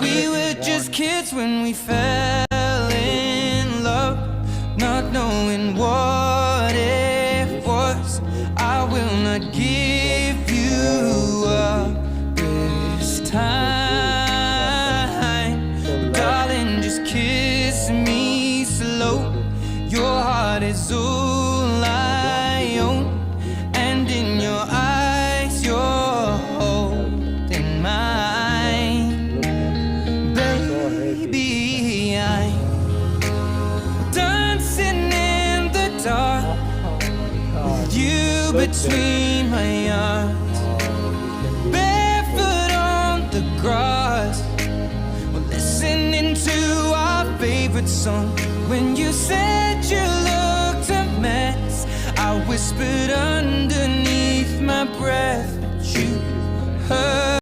We were just kids when we fell in love, not knowing what it was. I will not give you up this time, but darling, just kiss me slow. Your heart is all I own, and in your eyes you're holding mine. Baby, I'm dancing in the dark with you between my arms, barefoot on the grass. We're listening to our favorite song. When you said you looked a mess, I whispered underneath my breath, but you heard.